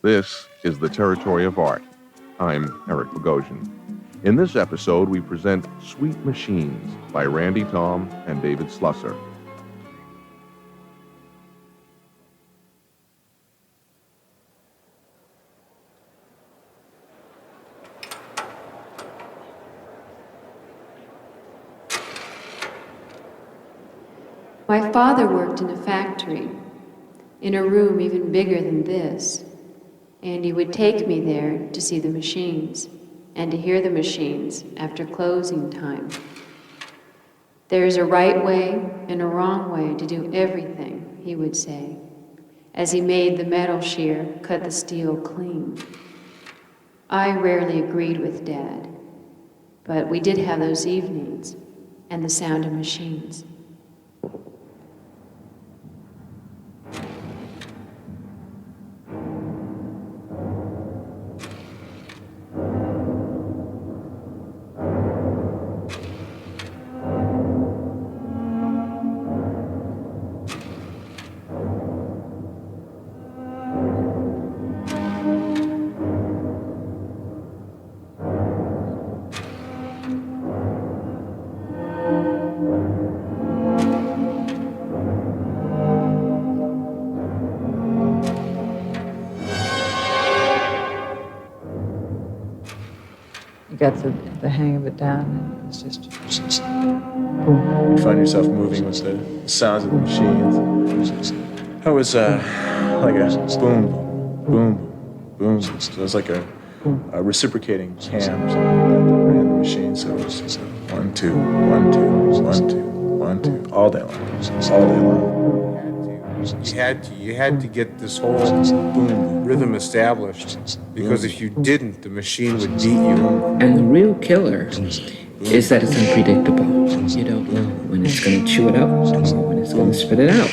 This is the Territory of Art. I'm Eric Bogosian. In this episode, we present Sweet Machines by Randy Thom and David Slusser. My father worked in a factory, in a room even bigger than this, and he would take me there to see the machines and to hear the machines after closing time. There's a right way and a wrong way to do everything, he would say, as he made the metal shear cut the steel clean. I rarely agreed with Dad, but we did have those evenings and the sound of machines. Got the hang of it down, and it's just boom. You find yourself moving with the sounds of the machines. That was like a boom, boom, boom. So it was like a reciprocating cam or something like that ran the machine. So it was just 1, 2, 1, 2, 1, 2, 1, 2, all day long, all day long. You had to get this whole boom rhythm established, because if you didn't, the machine would beat you. And the real killer is that it's unpredictable. You don't know when it's going to chew it up or when it's going to spit it out.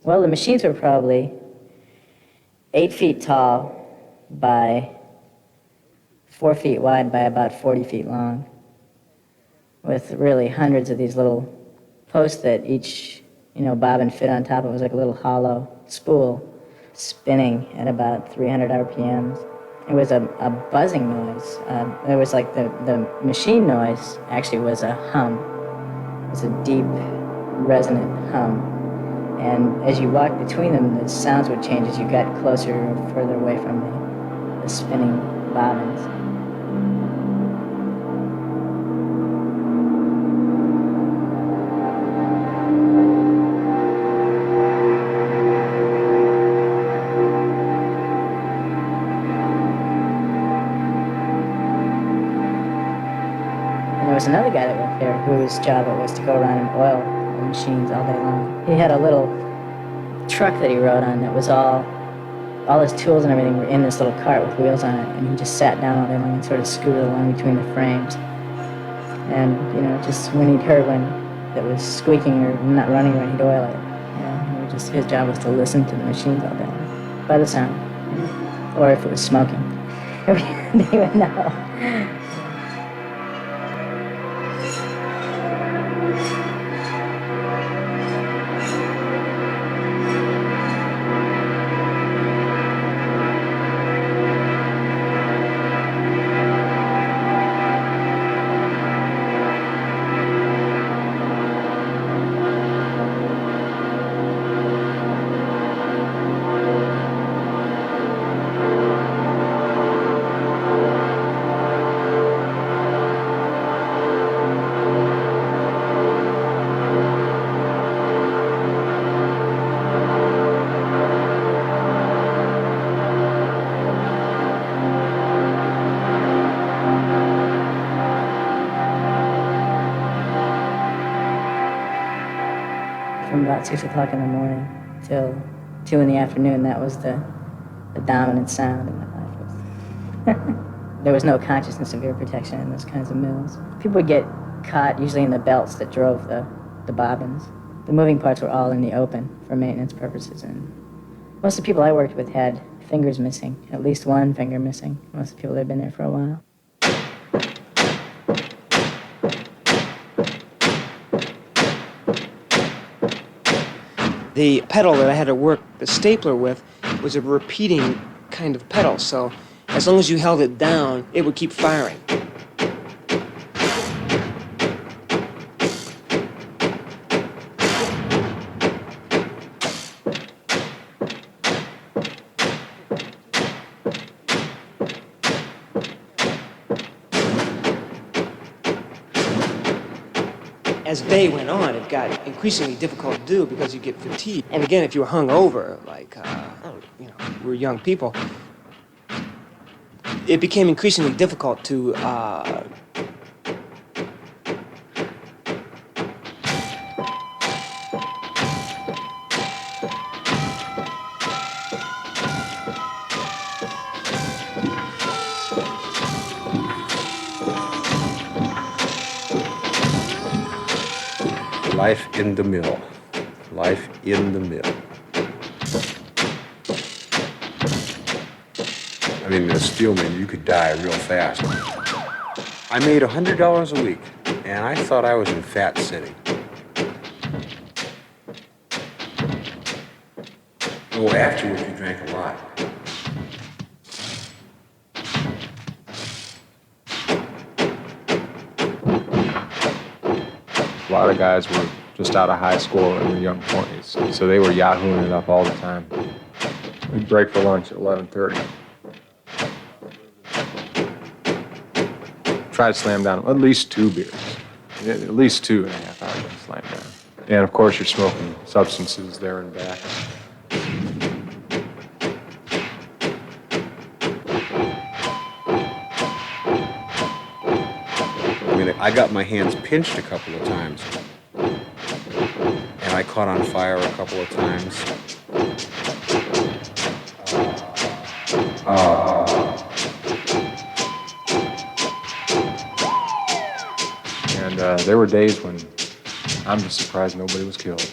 Well, the machines were probably 8 feet tall by 4 feet wide by about 40 feet long, with really hundreds of these little posts that each, bobbin fit on top of. It was like a little hollow spool spinning at about 300 RPMs. It was a buzzing noise. It was like the machine noise actually was a hum. It was a deep, resonant hum. And as you walked between them, the sounds would change as you got closer or further away from the spinning bobbins. There was another guy that worked there whose job it was to go around and oil the machines all day long. He had a little truck that he rode on that was all his tools and everything were in this little cart with wheels on it, and he just sat down all day long and sort of scooted along between the frames. And, just when he'd heard one that was squeaking or not running right, he'd oil it. His job was to listen to the machines all day long, by the sound, or if it was smoking. They would know. From about 6 o'clock in the morning till 2 in the afternoon, that was the dominant sound in my life. There was no consciousness of ear protection in those kinds of mills. People would get caught, usually in the belts that drove the bobbins. The moving parts were all in the open for maintenance purposes, and most of the people I worked with had fingers missing, at least one finger missing. Most of the people that had been there for a while. The pedal that I had to work the stapler with was a repeating kind of pedal, so as long as you held it down, it would keep firing. As day went on, it got increasingly difficult to do because you get fatigued. And again, if you were hung over, like, we were young people, it became increasingly difficult to Life in the mill. Life in the mill. I mean, in a steel mill, you could die real fast. I made $100 a week, and I thought I was in Fat City. Oh, afterwards you drank a lot. A lot of guys were just out of high school in their young 20s, so they were yahooing it up all the time. We'd break for lunch at 11:30. Try to slam down at least 2 beers, at least 2.5 hours to slam down. And of course, you're smoking substances there and back. I got my hands pinched a couple of times, and I caught on fire a couple of times. And there were days when I'm just surprised nobody was killed.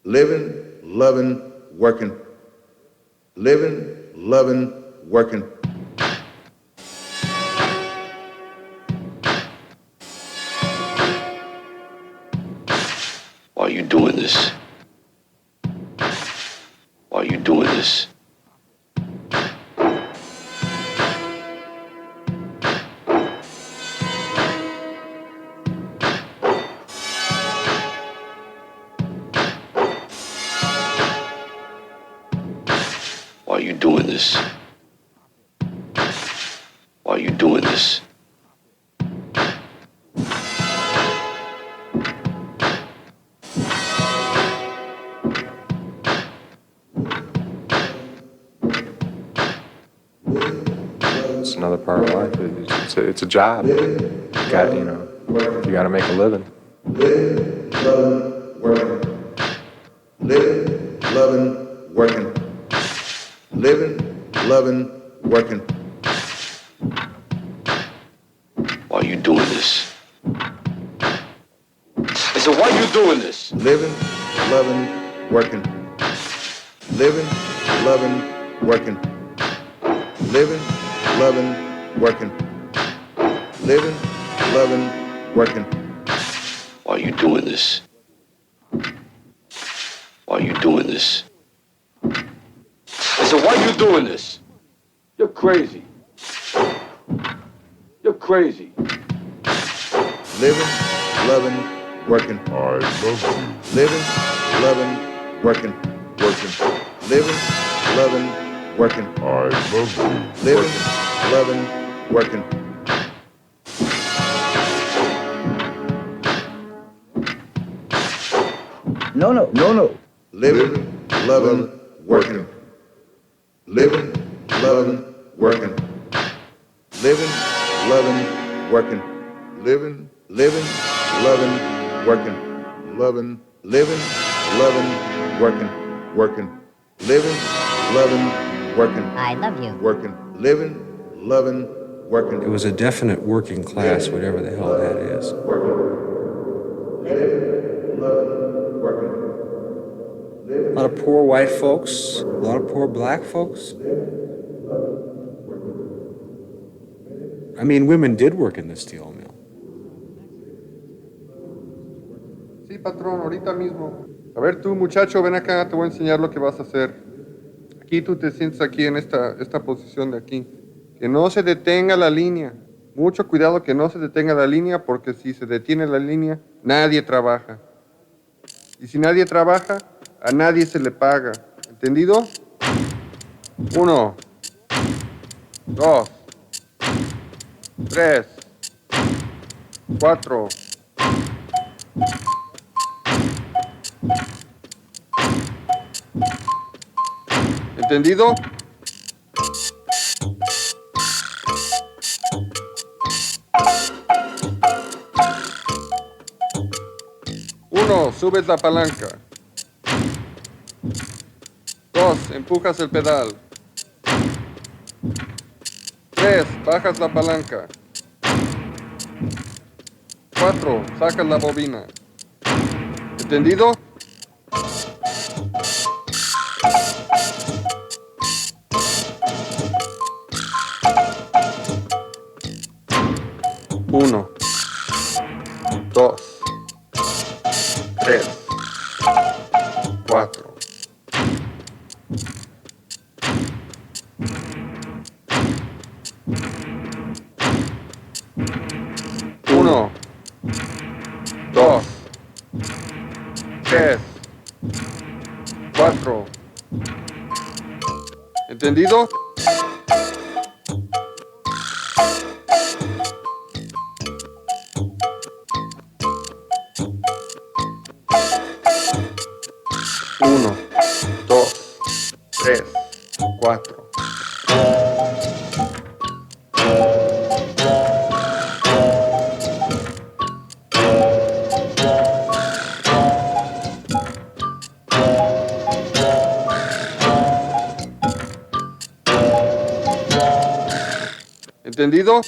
Living, loving, working. Living, loving, working. Why are you doing this? Why are you doing this? Why are you doing this? Why are you doing this? It's another part of life. It's a job. You got to make a living. Living, loving, working. Living, loving, working. Living, loving, working. Why are you doing this? I said, why are you doing this? Living, loving, working. Living, loving, working. Living, loving, working. Living, loving, working. Why are you doing this? Why are you doing this? I said, why are you doing this? You're crazy. You're crazy. Living, loving, working. I love you. Living, loving, working. Working. Living, loving, working. I love you. Living, loving, working. No. Living, loving, working. Living, loving, working. Living, loving, working. Living, loving, working. Loving, living, loving, working. Working. Living, loving, working. I love you. Working. Living, loving, working. It was a definite working class, whatever the hell that is. A lot of poor white folks, a lot of poor black folks. I mean, women did work in the steel mill. Sí, patrón, ahorita mismo. A ver, tú, muchacho, ven acá, te voy a enseñar lo que vas a hacer. Aquí tú te sientes aquí en esta posición de aquí. Que no se detenga la línea. Mucho cuidado que no se detenga la línea, porque si se detiene la línea, nadie trabaja. Y si nadie trabaja, a nadie se le paga. ¿Entendido? 1, 2, 3, 4. ¿Entendido? Uno, subes la palanca. 2, empujas el pedal. 3, bajas la palanca. 4, sacas la bobina. ¿Entendido? Uno, 2, 3, 4. Uno, 2, 3, 4. ¿Entendido? Uno, 2, 3, 4. ¿Entendido?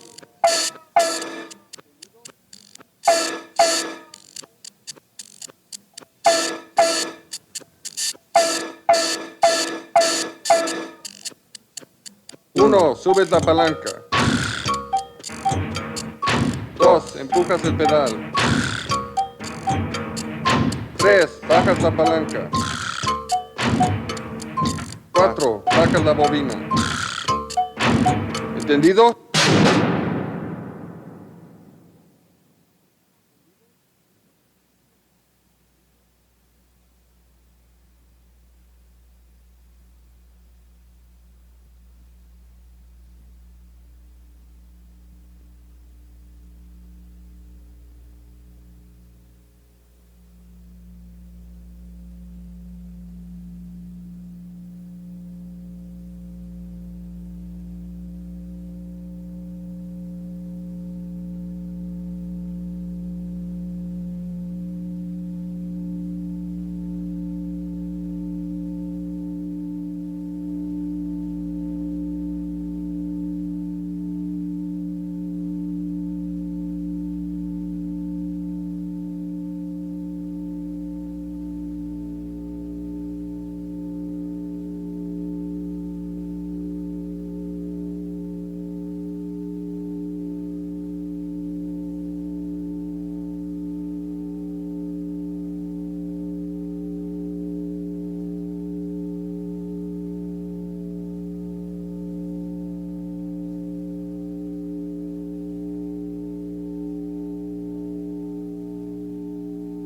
Uno, subes la palanca. 2, empujas el pedal. 3, bajas la palanca. 4, sacas la bobina. ¿Entendido?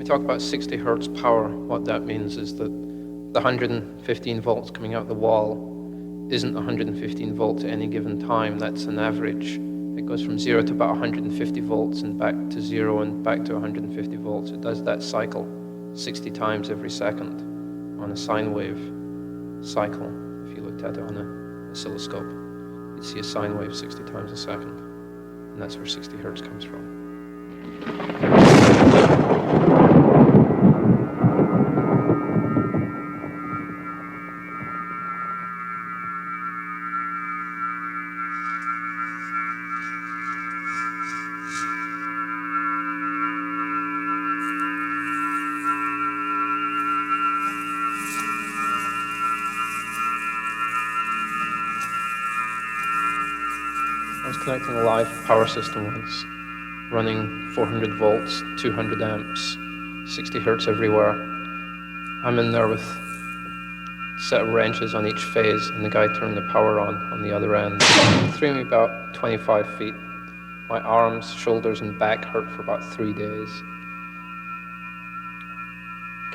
Talk about 60 hertz power. What that means is that the 115 volts coming out the wall isn't 115 volts at any given time. That's an average. It goes from 0 to about 150 volts and back to 0 and back to 150 volts. It does that cycle 60 times every second on a sine wave cycle. If you looked at it on an oscilloscope, you'd see a sine wave 60 times a second. And that's where 60 hertz comes from. Connecting a live power system once, running 400 volts, 200 amps, 60 hertz everywhere. I'm in there with a set of wrenches on each phase, and the guy turned the power on the other end. It threw me about 25 feet. My arms, shoulders, and back hurt for about 3 days.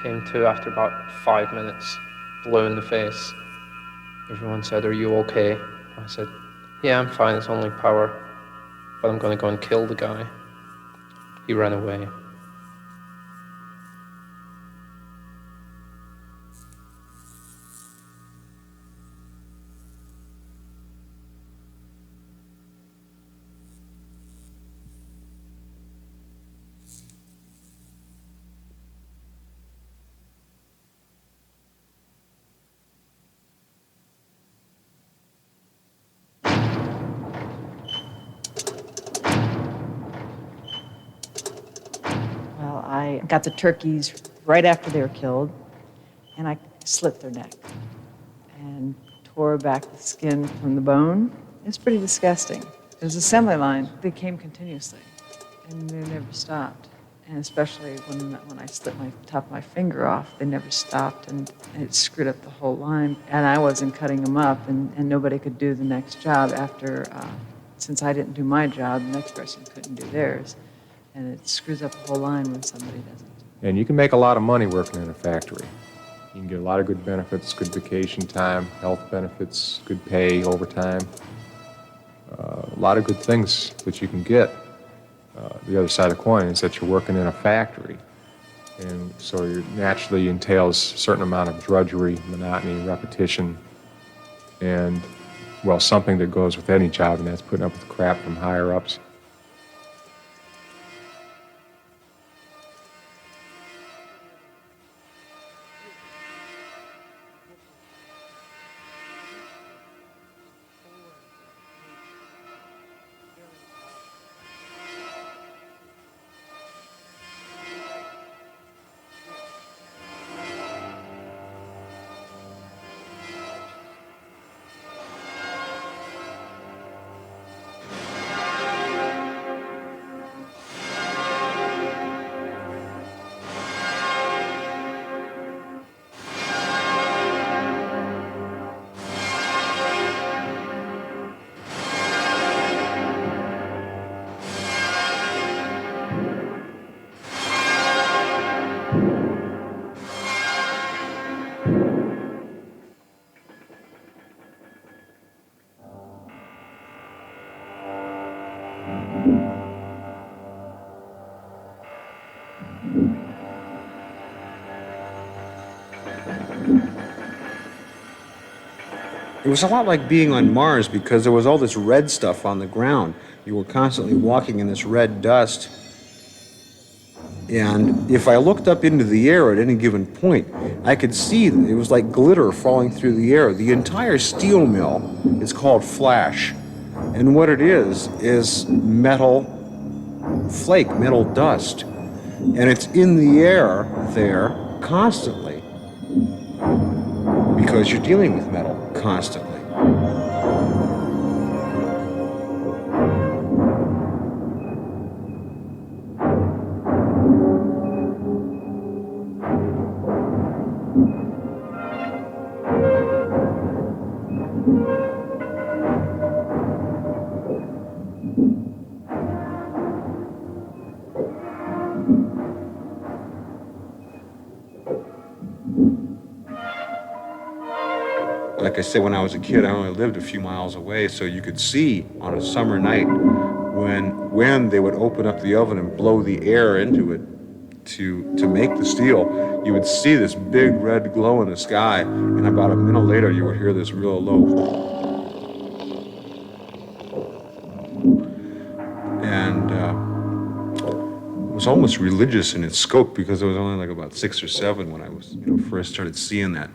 Came to after about 5 minutes, blue in the face. Everyone said, "Are you okay?" I said, "Yeah, I'm fine, it's only power, but I'm going to go and kill the guy." He ran away. I got the turkeys right after they were killed, and I slit their neck and tore back the skin from the bone. It's pretty disgusting. It was an assembly line. They came continuously, and they never stopped. And especially when I slipped my top of my finger off, they never stopped, and it screwed up the whole line. And I wasn't cutting them up, and nobody could do the next job after, since I didn't do my job, the next person couldn't do theirs. And it screws up the whole line when somebody doesn't. And you can make a lot of money working in a factory. You can get a lot of good benefits, good vacation time, health benefits, good pay, overtime. A lot of good things that you can get. The other side of the coin is that you're working in a factory. And so it naturally entails a certain amount of drudgery, monotony, repetition, and, well, something that goes with any job, and that's putting up with crap from higher-ups. It was a lot like being on Mars because there was all this red stuff on the ground. You were constantly walking in this red dust. And if I looked up into the air at any given point, I could see that it was like glitter falling through the air. The entire steel mill is called flash. And what it is metal flake, metal dust. And it's in the air there constantly because you're dealing with metal constantly. Like I said, when I was a kid, I only lived a few miles away, so you could see on a summer night when they would open up the oven and blow the air into it to make the steel, you would see this big red glow in the sky, and about a minute later you would hear this real low. And it was almost religious in its scope because I was only like about 6 or 7 when I was, first started seeing that.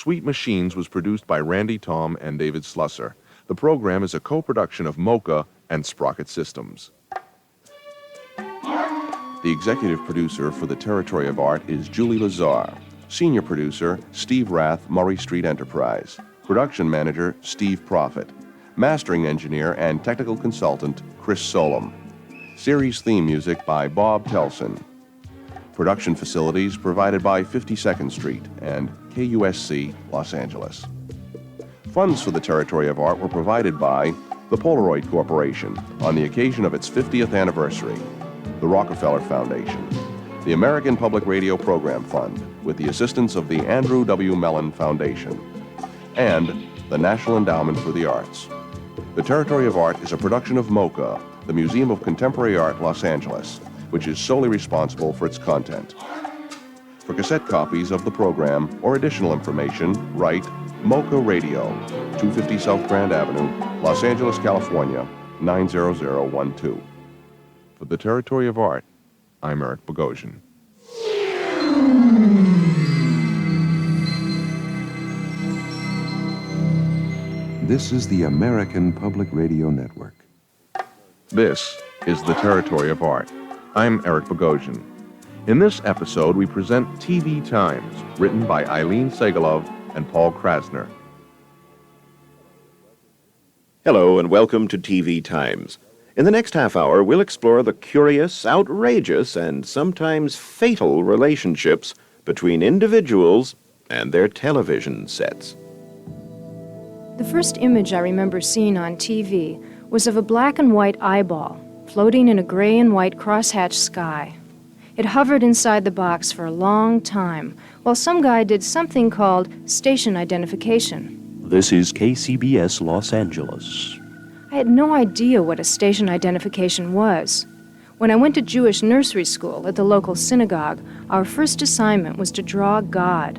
Sweet Machines was produced by Randy Thom and David Slusser. The program is a co-production of Mocha and Sprocket Systems. The executive producer for the Territory of Art is Julie Lazar. Senior producer, Steve Rath, Murray Street Enterprise. Production manager, Steve Proffitt. Mastering engineer and technical consultant, Chris Solom. Series theme music by Bob Telson. Production facilities provided by 52nd Street and KUSC, Los Angeles. Funds for the Territory of Art were provided by the Polaroid Corporation on the occasion of its 50th anniversary, the Rockefeller Foundation, the American Public Radio Program Fund with the assistance of the Andrew W. Mellon Foundation, and the National Endowment for the Arts. The Territory of Art is a production of MoCA, the Museum of Contemporary Art, Los Angeles, which is solely responsible for its content. For cassette copies of the program or additional information, write MoCA Radio, 250 South Grand Avenue, Los Angeles, California, 90012. For the Territory of Art, I'm Eric Bogosian. This is the American Public Radio Network. This is the Territory of Art. I'm Eric Bogosian. In this episode, we present TV Times, written by Ilene Segalove and Paul Krassner. Hello, and welcome to TV Times. In the next half hour, we'll explore the curious, outrageous, and sometimes fatal relationships between individuals and their television sets. The first image I remember seeing on TV was of a black and white eyeball floating in a gray and white crosshatch sky. It hovered inside the box for a long time while some guy did something called station identification. This is KCBS Los Angeles. I had no idea what a station identification was. When I went to Jewish nursery school at the local synagogue, our first assignment was to draw God.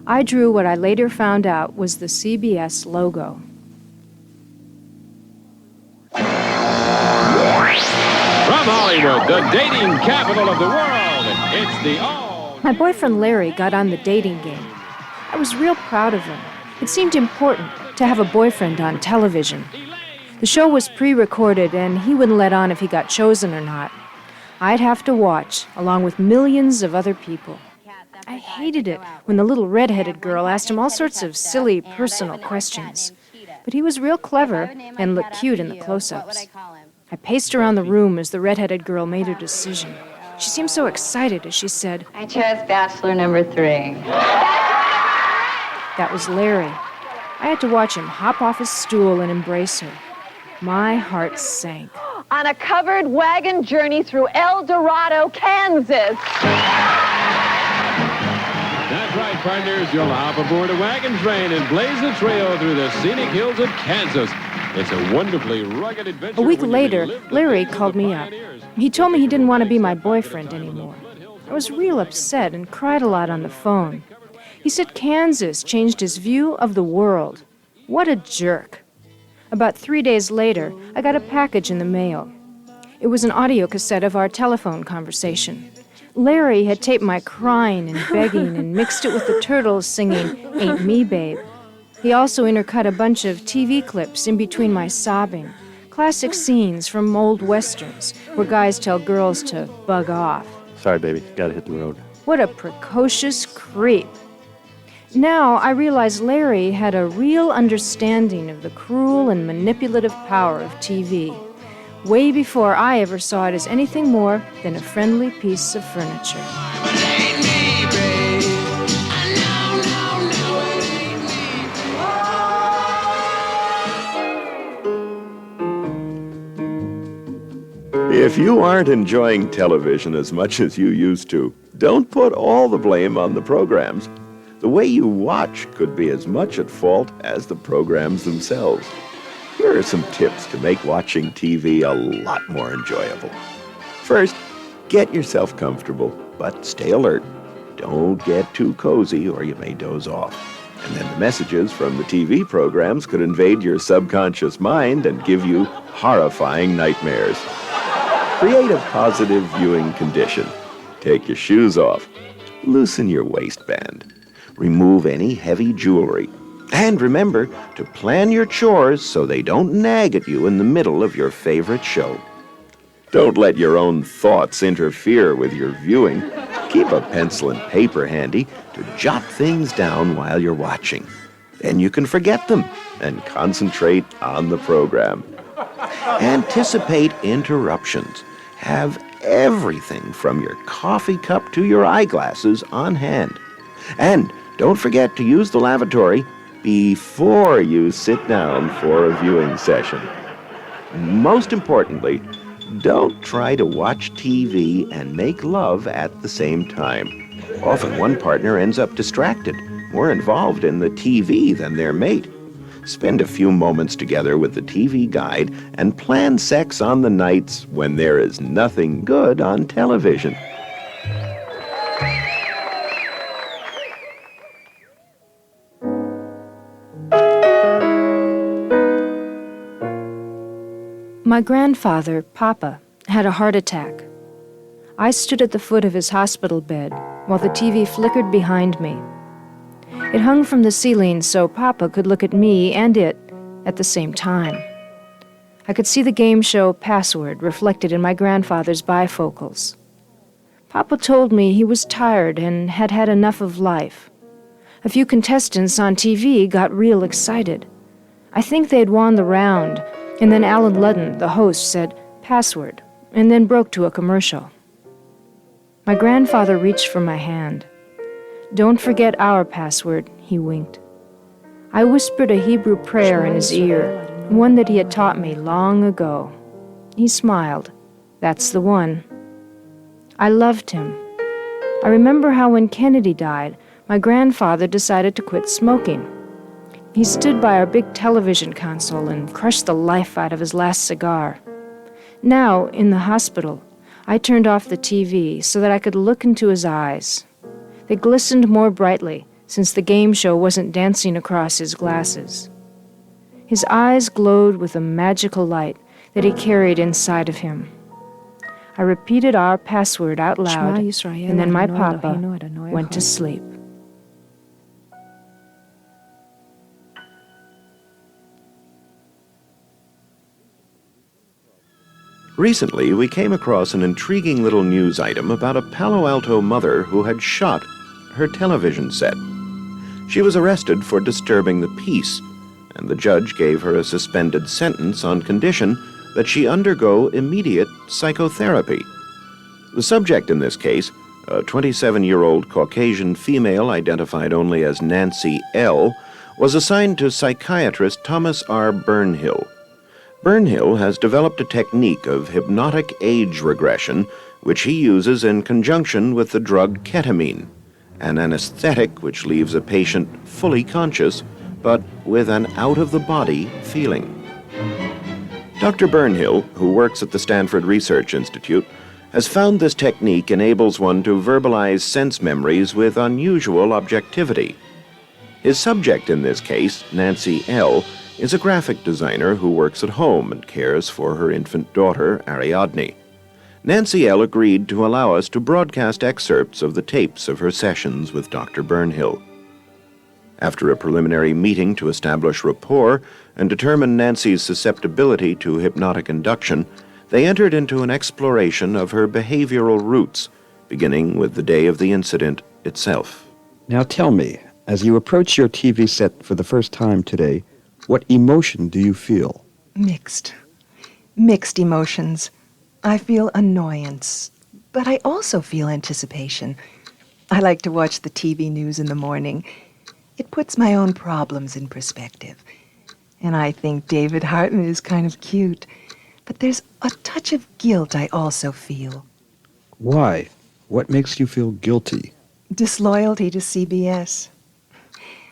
I drew what I later found out was the CBS logo. From Hollywood, the dating capital of the world, it's the all... My boyfriend Larry got on the dating game. I was real proud of him. It seemed important to have a boyfriend on television. The show was pre-recorded, and he wouldn't let on if he got chosen or not. I'd have to watch, along with millions of other people. I hated it when the little red-headed girl asked him all sorts of silly, personal questions. But he was real clever and looked cute in the close-ups. I paced around the room as the red-headed girl made her decision. She seemed so excited as she said, I chose bachelor number 3. That was Larry. I had to watch him hop off his stool and embrace her. My heart sank. On a covered wagon journey through El Dorado, Kansas. That's right, partners. You'll hop aboard a wagon train and blaze the trail through the scenic hills of Kansas. It's a wonderfully rugged adventure. A week later, Larry called me up. He told me he didn't want to be my boyfriend anymore. I was real upset and cried a lot on the phone. He said Kansas changed his view of the world. What a jerk. About 3 days later, I got a package in the mail. It was an audio cassette of our telephone conversation. Larry had taped my crying and begging and mixed it with the Turtles singing Ain't Me, Babe. He also intercut a bunch of TV clips in between my sobbing, classic scenes from old westerns where guys tell girls to bug off. Sorry, baby. Gotta hit the road. What a precocious creep. Now I realize Larry had a real understanding of the cruel and manipulative power of TV, way before I ever saw it as anything more than a friendly piece of furniture. If you aren't enjoying television as much as you used to, don't put all the blame on the programs. The way you watch could be as much at fault as the programs themselves. Here are some tips to make watching TV a lot more enjoyable. First, get yourself comfortable, but stay alert. Don't get too cozy or you may doze off. And then the messages from the TV programs could invade your subconscious mind and give you horrifying nightmares. Create a positive viewing condition. Take your shoes off. Loosen your waistband. Remove any heavy jewelry. And remember to plan your chores so they don't nag at you in the middle of your favorite show. Don't let your own thoughts interfere with your viewing. Keep a pencil and paper handy to jot things down while you're watching. Then you can forget them and concentrate on the program. Anticipate interruptions. Have everything from your coffee cup to your eyeglasses on hand. And don't forget to use the lavatory before you sit down for a viewing session. Most importantly, don't try to watch TV and make love at the same time. Often one partner ends up distracted, more involved in the TV than their mate. Spend a few moments together with the TV guide and plan sex on the nights when there is nothing good on television. My grandfather, Papa, had a heart attack. I stood at the foot of his hospital bed while the TV flickered behind me. It hung from the ceiling so Papa could look at me and it at the same time. I could see the game show Password reflected in my grandfather's bifocals. Papa told me he was tired and had had enough of life. A few contestants on TV got real excited. I think they'd won the round, and then Alan Ludden, the host, said, "Password," and then broke to a commercial. My grandfather reached for my hand. "Don't forget our password," he winked. I whispered a Hebrew prayer in his ear, one that he had taught me long ago. He smiled. "That's the one." I loved him. I remember how when Kennedy died, my grandfather decided to quit smoking. He stood by our big television console and crushed the life out of his last cigar. Now, in the hospital, I turned off the TV so that I could look into his eyes. They glistened more brightly since the game show wasn't dancing across his glasses. His eyes glowed with a magical light that he carried inside of him. I repeated our password out loud, and then my papa went to sleep. Recently, we came across an intriguing little news item about a Palo Alto mother who had shot her television set. She was arrested for disturbing the peace, and the judge gave her a suspended sentence on condition that she undergo immediate psychotherapy. The subject in this case, a 27-year-old Caucasian female identified only as Nancy L., was assigned to psychiatrist Thomas R. Burnhill. Burnhill has developed a technique of hypnotic age regression, which he uses in conjunction with the drug ketamine, an anesthetic which leaves a patient fully conscious, but with an out-of-the-body feeling. Dr. Burnhill, who works at the Stanford Research Institute, has found this technique enables one to verbalize sense memories with unusual objectivity. His subject in this case, Nancy L., is a graphic designer who works at home and cares for her infant daughter, Ariadne. Nancy L. agreed to allow us to broadcast excerpts of the tapes of her sessions with Dr. Burnhill. After a preliminary meeting to establish rapport and determine Nancy's susceptibility to hypnotic induction, they entered into an exploration of her behavioral roots, beginning with the day of the incident itself. Now tell me, as you approach your TV set for the first time today, what emotion do you feel? Mixed emotions. I feel annoyance, but I also feel anticipation. I like to watch the TV news in the morning. It puts my own problems in perspective. And I think David Hartman is kind of cute. But there's a touch of guilt I also feel. Why? What makes you feel guilty? Disloyalty to CBS.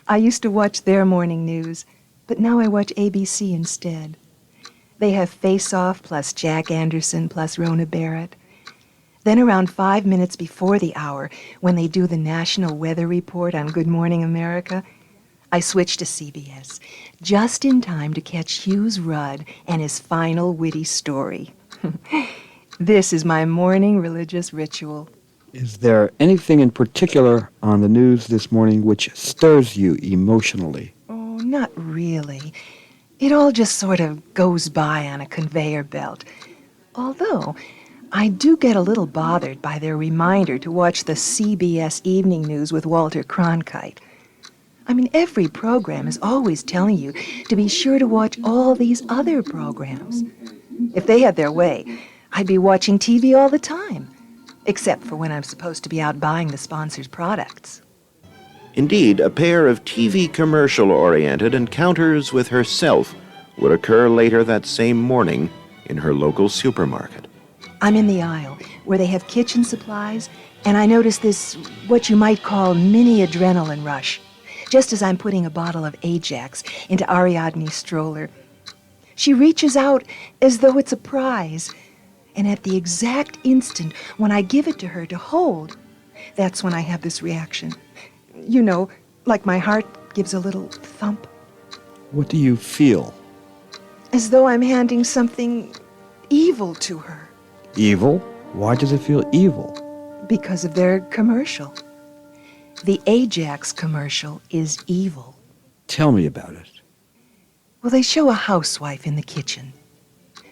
I used to watch their morning news, but now I watch ABC instead. They have Face Off plus Jack Anderson plus Rona Barrett. Then around 5 minutes before the hour, when they do the national weather report on Good Morning America, I switch to CBS, just in time to catch Hughes Rudd and his final witty story. This is my morning religious ritual. Is there anything in particular on the news this morning which stirs you emotionally? Oh, not really. It all just sort of goes by on a conveyor belt. Although, I do get a little bothered by their reminder to watch the CBS Evening News with Walter Cronkite. I mean, every program is always telling you to be sure to watch all these other programs. If they had their way, I'd be watching TV all the time, except for when I'm supposed to be out buying the sponsor's products. Indeed, a pair of TV commercial-oriented encounters with herself would occur later that same morning in her local supermarket. I'm in the aisle where they have kitchen supplies, and I notice this, what you might call mini adrenaline rush, just as I'm putting a bottle of Ajax into Ariadne's stroller. She reaches out as though it's a prize, and at the exact instant when I give it to her to hold, that's when I have this reaction. You know, like my heart gives a little thump. What do you feel? As though I'm handing something evil to her. Evil? Why does it feel evil? Because of their commercial. The Ajax commercial is evil. Tell me about it. Well, they show a housewife in the kitchen.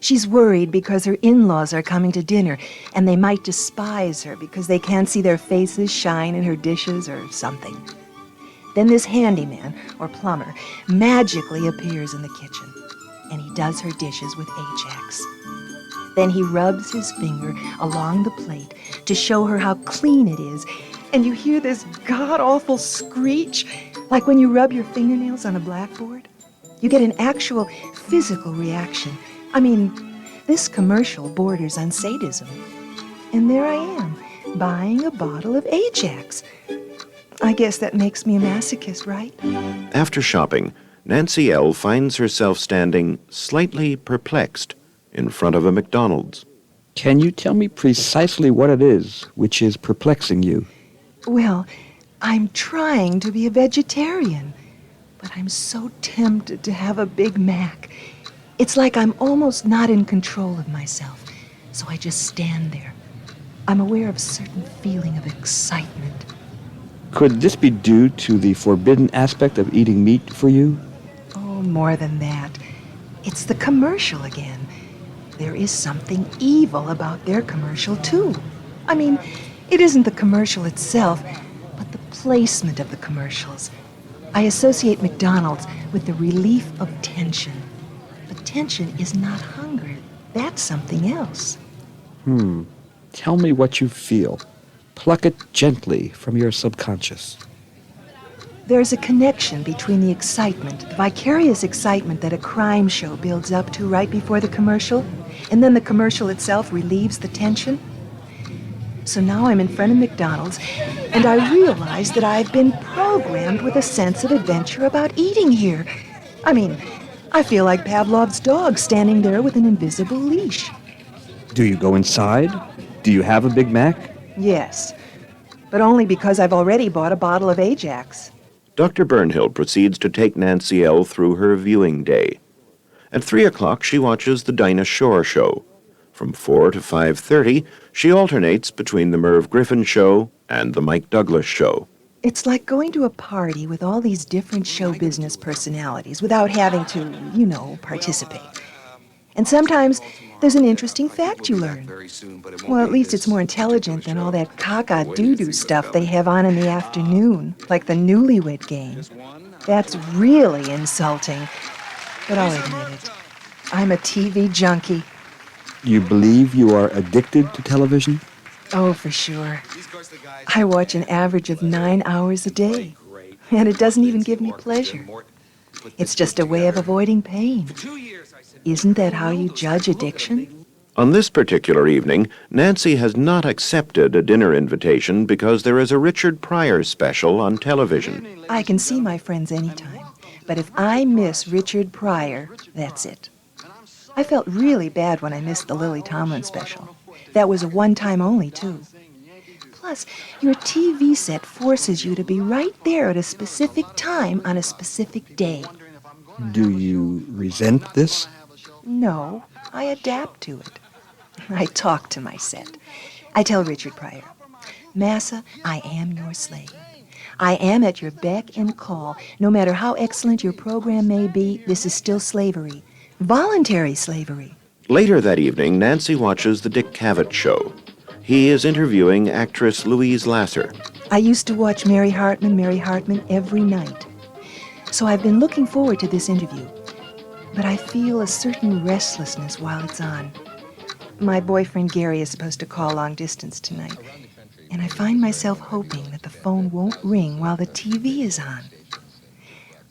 She's worried because her in-laws are coming to dinner, and they might despise her because they can't see their faces shine in her dishes or something. Then this handyman, or plumber, magically appears in the kitchen, and he does her dishes with Ajax. Then he rubs his finger along the plate to show her how clean it is, and you hear this god-awful screech, like when you rub your fingernails on a blackboard. You get an actual physical reaction. I mean, this commercial borders on sadism. And there I am, buying a bottle of Ajax. I guess that makes me a masochist, right? After shopping, Nancy L. finds herself standing slightly perplexed in front of a McDonald's. Can you tell me precisely what it is which is perplexing you? Well, I'm trying to be a vegetarian, but I'm so tempted to have a Big Mac. It's like I'm almost not in control of myself, so I just stand there. I'm aware of a certain feeling of excitement. Could this be due to the forbidden aspect of eating meat for you? Oh, more than that. It's the commercial again. There is something evil about their commercial, too. I mean, it isn't the commercial itself, but the placement of the commercials. I associate McDonald's with the relief of tension. But tension is not hunger. That's something else. Tell me what you feel. Pluck it gently from your subconscious. There's a connection between the excitement, the vicarious excitement that a crime show builds up to right before the commercial, and then the commercial itself relieves the tension. So now I'm in front of McDonald's, and I realize that I've been programmed with a sense of adventure about eating here. I mean, I feel like Pavlov's dog standing there with an invisible leash. Do you go inside? Do you have a Big Mac? Yes, but only because I've already bought a bottle of Ajax. Dr. Burnhill proceeds to take Nancy L. through her viewing day. At 3 o'clock, she watches the Dinah Shore Show. From 4 to 5:30, she alternates between the Merv Griffin Show and the Mike Douglas Show. It's like going to a party with all these different show business personalities without having to, participate. And sometimes there's an interesting fact you learn. Well, at least it's more intelligent than all that caca-doo-doo stuff they have on in the afternoon, like the Newlywed Game. That's really insulting, but I'll admit it. I'm a TV junkie. You believe you are addicted to television? Oh, for sure. I watch an average of 9 hours a day, and it doesn't even give me pleasure. It's just a way of avoiding pain. Isn't that how you judge addiction? On this particular evening, Nancy has not accepted a dinner invitation because there is a Richard Pryor special on television. I can see my friends anytime, but if I miss Richard Pryor, that's it. I felt really bad when I missed the Lily Tomlin special. That was a one-time only, too. Plus, your TV set forces you to be right there at a specific time on a specific day. Do you resent this? No, I adapt to it. I talk to my set. I tell Richard Pryor, Massa, I am your slave. I am at your beck and call. No matter how excellent your program may be, this is still slavery. Voluntary slavery. Later that evening, Nancy watches the Dick Cavett Show. He is interviewing actress Louise Lasser. I used to watch Mary Hartman every night. So I've been looking forward to this interview. But I feel a certain restlessness while it's on. My boyfriend Gary is supposed to call long distance tonight. And I find myself hoping that the phone won't ring while the TV is on.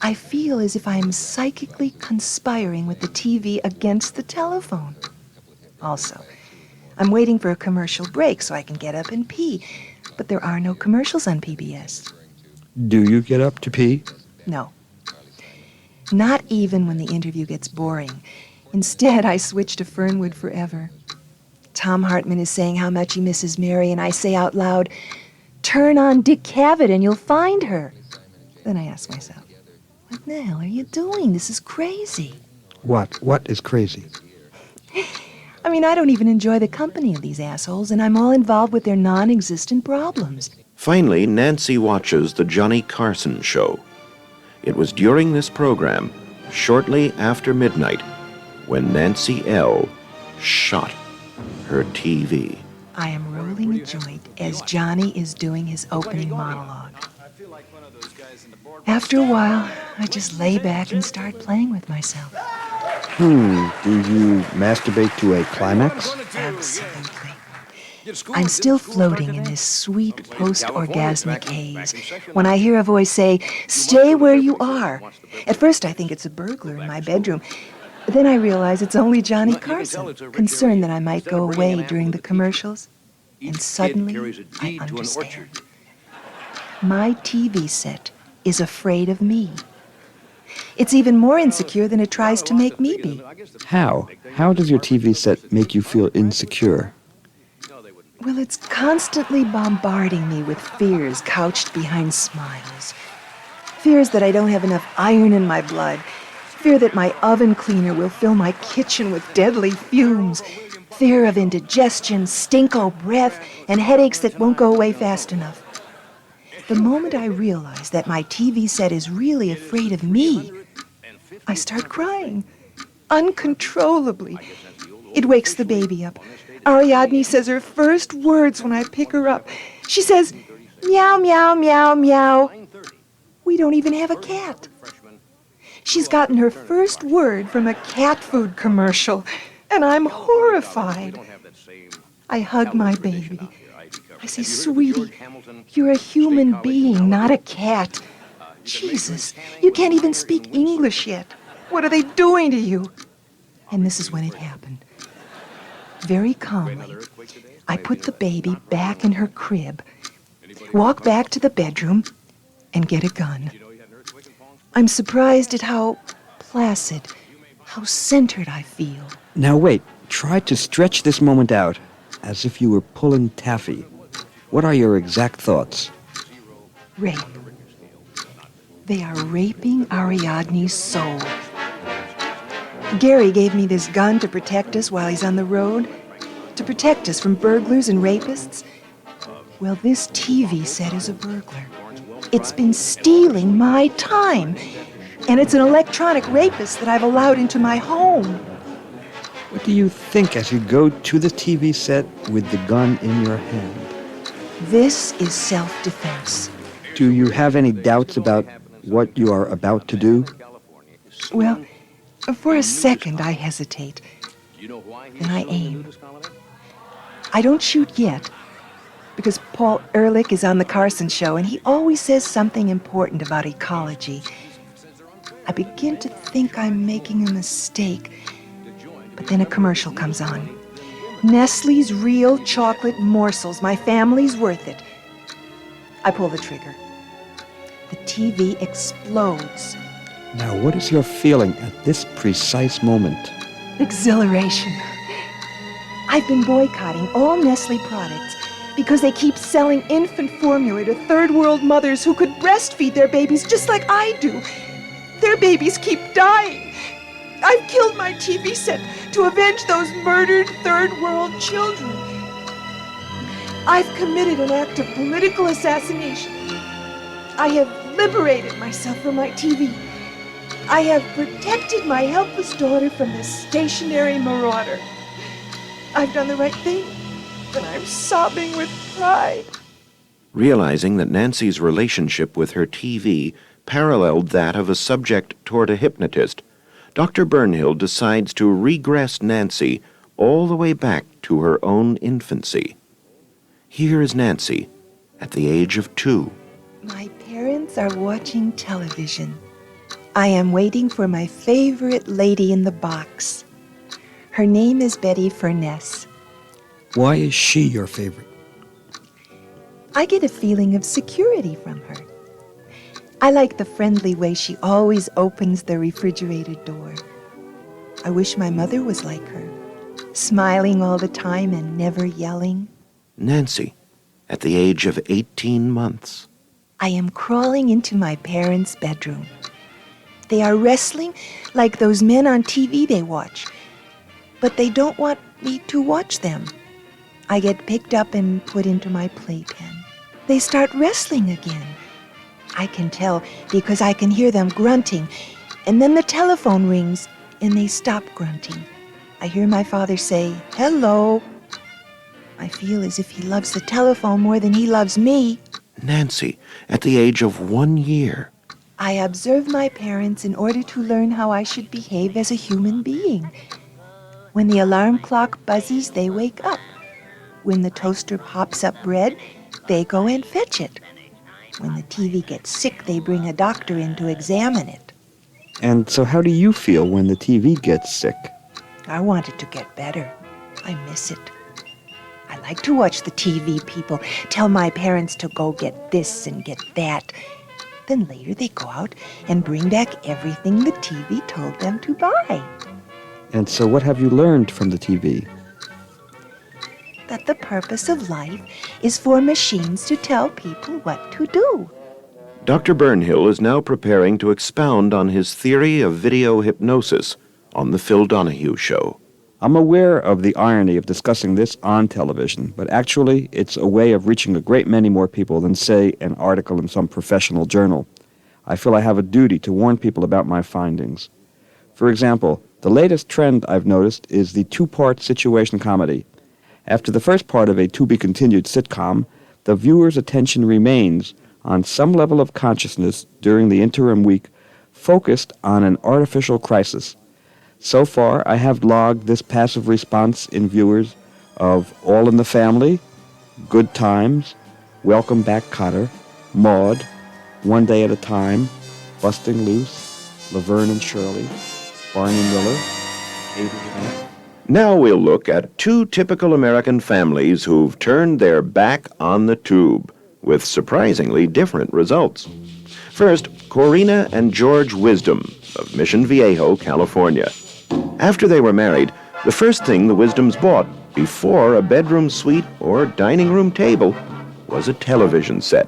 I feel as if I am psychically conspiring with the TV against the telephone. Also, I'm waiting for a commercial break so I can get up and pee. But there are no commercials on PBS. Do you get up to pee? No. Not even when the interview gets boring. Instead, I switch to Fernwood forever. Thom Hartman is saying how much he misses Mary, and I say out loud, "Turn on Dick Cavett and you'll find her." Then I ask myself, what the hell are you doing? This is crazy. What? What is crazy? I mean, I don't even enjoy the company of these assholes, and I'm all involved with their non-existent problems. Finally, Nancy watches the Johnny Carson Show. It was during this program, shortly after midnight, when Nancy L. shot her TV. I am rolling a joint as Johnny is doing his opening monologue. After a while, I just lay back and start playing with myself. Do you masturbate to a climax? Absolutely. I'm still floating in this sweet post-orgasmic haze when I hear a voice say, "Stay where you are." At first, I think it's a burglar in my bedroom. Then I realize it's only Johnny Carson, concerned that I might go away during the commercials. And suddenly, I understand. My TV set is afraid of me. It's even more insecure than it tries to make me be. How? How does your TV set make you feel insecure? Well, it's constantly bombarding me with fears couched behind smiles. Fears that I don't have enough iron in my blood. Fear that my oven cleaner will fill my kitchen with deadly fumes. Fear of indigestion, stinko breath, and headaches that won't go away fast enough. The moment I realize that my TV set is really afraid of me, I start crying, uncontrollably. It wakes the baby up. Ariadne says her first words when I pick her up. She says, "Meow, meow, meow, meow." We don't even have a cat. She's gotten her first word from a cat food commercial, and I'm horrified. I hug my baby. I say, "Sweetie, you're a human being, not a cat. Jesus, you can't even speak English yet. What are they doing to you?" And this is when it happened. Very calmly, I put the baby back in her crib, walk back to the bedroom, and get a gun. I'm surprised at how placid, how centered I feel. Now wait, try to stretch this moment out, as if you were pulling taffy. What are your exact thoughts? Rape. They are raping Ariadne's soul. Gary gave me this gun to protect us while he's on the road, to protect us from burglars and rapists. Well, this TV set is a burglar. It's been stealing my time, and it's an electronic rapist that I've allowed into my home. What do you think as you go to the TV set with the gun in your hand? This is self-defense. Do you have any doubts about what you are about to do? Well, for a second I hesitate. Then I aim. I don't shoot yet, because Paul Ehrlich is on the Carson Show, and he always says something important about ecology. I begin to think I'm making a mistake, but then a commercial comes on. Nestle's real chocolate morsels. My family's worth it. I pull the trigger. The TV explodes. Now, what is your feeling at this precise moment? Exhilaration. I've been boycotting all Nestle products because they keep selling infant formula to third world mothers who could breastfeed their babies just like I do. Their babies keep dying. I've killed my TV set to avenge those murdered third world children. I've committed an act of political assassination. I have liberated myself from my TV. I have protected my helpless daughter from this stationary marauder. I've done the right thing, but I'm sobbing with pride. Realizing that Nancy's relationship with her TV paralleled that of a subject toward a hypnotist, Dr. Burnhill decides to regress Nancy all the way back to her own infancy. Here is Nancy at the age of 2. My parents are watching television. I am waiting for my favorite lady in the box. Her name is Betty Furness. Why is she your favorite? I get a feeling of security from her. I like the friendly way she always opens the refrigerator door. I wish my mother was like her, smiling all the time and never yelling. Nancy at the age of 18 months. I am crawling into my parents' bedroom. They are wrestling like those men on TV they watch, but they don't want me to watch them. I get picked up and put into my playpen. They start wrestling again. I can tell because I can hear them grunting, and then the telephone rings and they stop grunting. I hear my father say, "Hello." I feel as if he loves the telephone more than he loves me. Nancy at the age of 1 year. I observe my parents in order to learn how I should behave as a human being. When the alarm clock buzzes, they wake up. When the toaster pops up bread, they go and fetch it. When the TV gets sick, they bring a doctor in to examine it. And so how do you feel when the TV gets sick? I want it to get better. I miss it. I like to watch the TV people tell my parents to go get this and get that. Then later they go out and bring back everything the TV told them to buy. And so what have you learned from the TV? That the purpose of life is for machines to tell people what to do. Dr. Burnhill is now preparing to expound on his theory of video hypnosis on The Phil Donahue Show. I'm aware of the irony of discussing this on television, but actually it's a way of reaching a great many more people than, say, an article in some professional journal. I feel I have a duty to warn people about my findings. For example, the latest trend I've noticed is the 2-part situation comedy. After the first part of a to-be-continued sitcom, the viewer's attention remains on some level of consciousness during the interim week, focused on an artificial crisis. So far, I have logged this passive response in viewers of All in the Family, Good Times, Welcome Back Kotter, Maude, One Day at a Time, Busting Loose, Laverne and Shirley, Barney Miller, Abraham. Now we'll look at 2 typical American families who've turned their back on the tube with surprisingly different results. First, Corina and George Wisdom of Mission Viejo, California. After they were married, the first thing the Wisdoms bought, before a bedroom suite or dining room table, was a television set.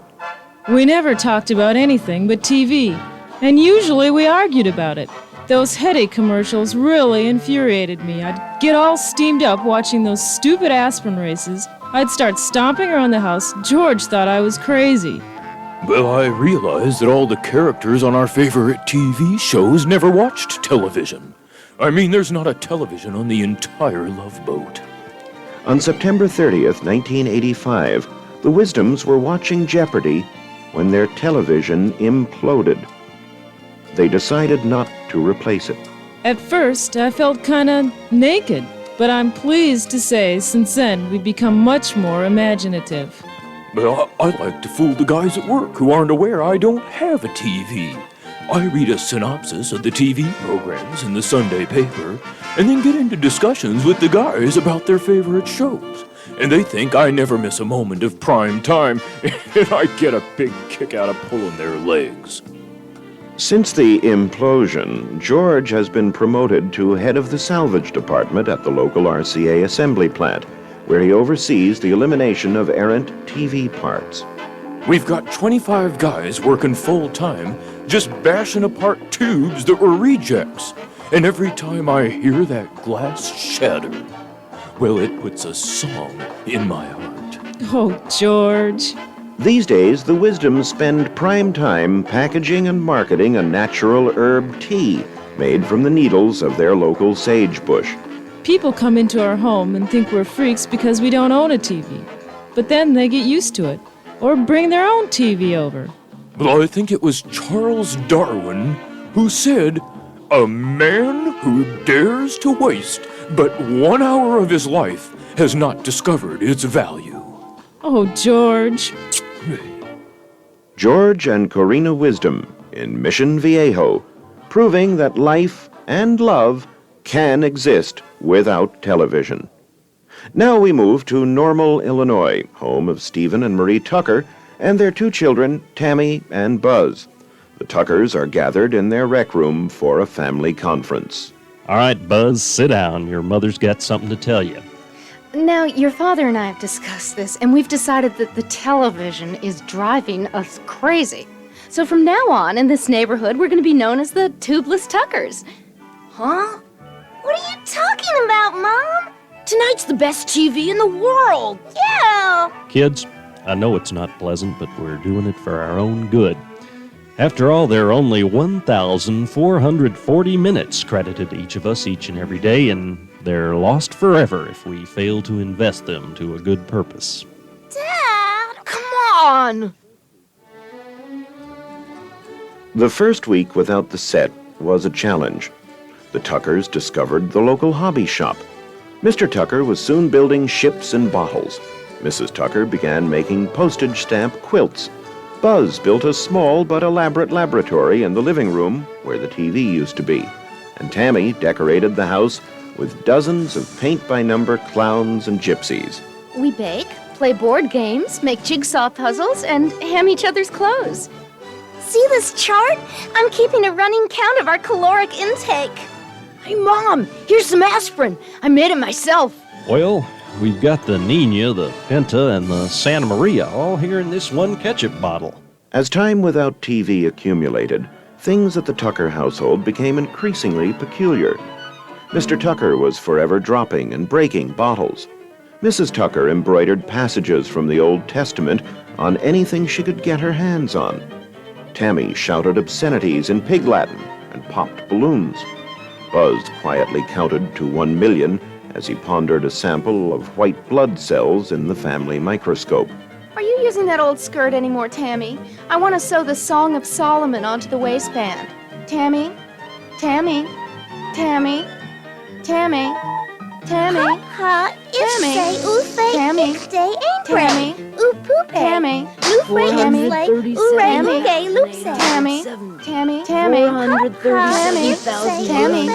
We never talked about anything but TV, and usually we argued about it. Those headache commercials really infuriated me. I'd get all steamed up watching those stupid aspirin races. I'd start stomping around the house. George thought I was crazy. Well, I realized that all the characters on our favorite TV shows never watched television. I mean, there's not a television on the entire Love Boat. On September 30th, 1985, the Wisdoms were watching Jeopardy when their television imploded. They decided not to replace it. At first, I felt kinda naked, but I'm pleased to say since then we've become much more imaginative. But I like to fool the guys at work who aren't aware I don't have a TV. I read a synopsis of the TV programs in the Sunday paper, and then get into discussions with the guys about their favorite shows. And they think I never miss a moment of prime time, and I get a big kick out of pulling their legs. Since the implosion, George has been promoted to head of the salvage department at the local RCA assembly plant, where he oversees the elimination of errant TV parts. We've got 25 guys working full-time, just bashing apart tubes that were rejects. And every time I hear that glass shatter, well, it puts a song in my heart. Oh, George. These days, the Wisdoms spend prime time packaging and marketing a natural herb tea made from the needles of their local sage bush. People come into our home and think we're freaks because we don't own a TV. But then they get used to it, or bring their own TV over. Well, I think it was Charles Darwin who said, "A man who dares to waste but 1 hour of his life has not discovered its value." Oh, George. George and Corina Wisdom in Mission Viejo, proving that life and love can exist without television. Now we move to Normal, Illinois, home of Stephen and Marie Tucker and their 2 children, Tammy and Buzz. The Tuckers are gathered in their rec room for a family conference. All right, Buzz, sit down. Your mother's got something to tell you. Now, your father and I have discussed this, and we've decided that the television is driving us crazy. So from now on, in this neighborhood, we're going to be known as the Tubeless Tuckers. Huh? What are you talking about, Mom? Tonight's the best TV in the world. Yeah. Kids, I know it's not pleasant, but we're doing it for our own good. After all, there are only 1,440 minutes credited to each of us each and every day, and they're lost forever if we fail to invest them to a good purpose. Dad, come on. The first week without the set was a challenge. The Tuckers discovered the local hobby shop. Mr. Tucker was soon building ships and bottles. Mrs. Tucker began making postage stamp quilts. Buzz built a small but elaborate laboratory in the living room where the TV used to be. And Tammy decorated the house with dozens of paint-by-number clowns and gypsies. We bake, play board games, make jigsaw puzzles, and hem each other's clothes. See this chart? I'm keeping a running count of our caloric intake. Hey, Mom, here's some aspirin. I made it myself. Well, we've got the Nina, the Penta, and the Santa Maria all here in this one ketchup bottle. As time without TV accumulated, things at the Tucker household became increasingly peculiar. Mr. Tucker was forever dropping and breaking bottles. Mrs. Tucker embroidered passages from the Old Testament on anything she could get her hands on. Tammy shouted obscenities in Pig Latin and popped balloons. Buzz quietly counted to 1 million as he pondered a sample of white blood cells in the family microscope. Are you using that old skirt anymore, Tammy? I want to sew the Song of Solomon onto the waistband. Tammy? Tammy? Tammy? Tammy? Tammy? Ha, Tammy? ifse, ufe, Tammy? ikte, ain't Tammy? Upupe. Tammy? Lufre, Tammy? ifle, ure, Tammy? uge, lupse. Tammy? Tammy? Tammy? Tammy? Tammy?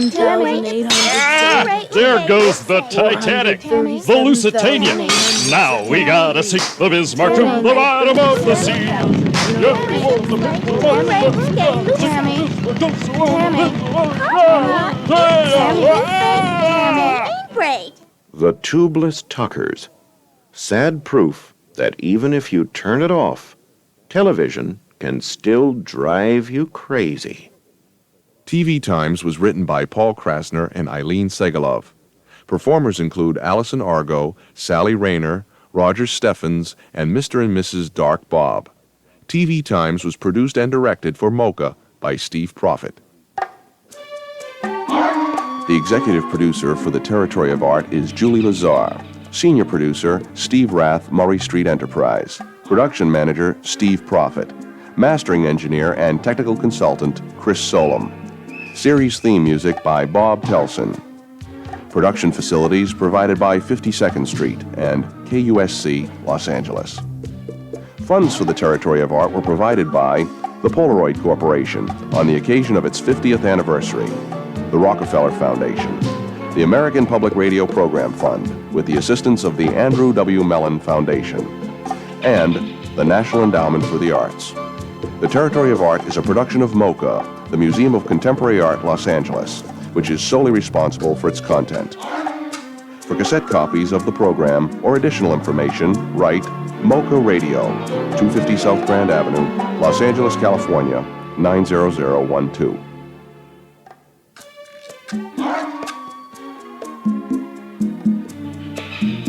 Tammy? There goes the Titanic, the Lusitania. Now we gotta sink the Bismarck to the bottom of the sea. The Tubeless Tuckers. Sad proof that even if you turn it off, television can still drive you crazy. TV Times was written by Paul Krassner and Ilene Segalove. Performers include Allison Argo, Sally Rayner, Roger Steffens, and Mr. and Mrs. Dark Bob. TV Times was produced and directed for Mocha by Steve Proffitt. The executive producer for the Territory of Art is Julie Lazar. Senior producer, Steve Rath, Murray Street Enterprise. Production manager, Steve Proffitt. Mastering engineer and technical consultant, Chris Solom. Series theme music by Bob Telson. Production facilities provided by 52nd Street and KUSC, Los Angeles. Funds for the Territory of Art were provided by the Polaroid Corporation on the occasion of its 50th anniversary, the Rockefeller Foundation, the American Public Radio Program Fund with the assistance of the Andrew W. Mellon Foundation, and the National Endowment for the Arts. The Territory of Art is a production of MoCA, the Museum of Contemporary Art, Los Angeles, which is solely responsible for its content. For cassette copies of the program or additional information, write MoCA Radio, 250 South Grand Avenue, Los Angeles, California, 90012.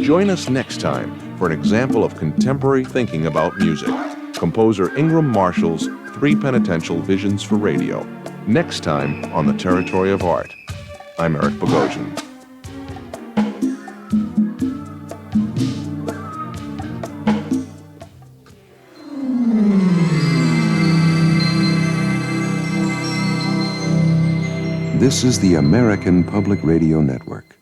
Join us next time for an example of contemporary thinking about music. Composer Ingram Marshall's 3 penitential visions for radio. Next time on the Territory of Art. I'm Eric Bogosian. This is the American Public Radio Network.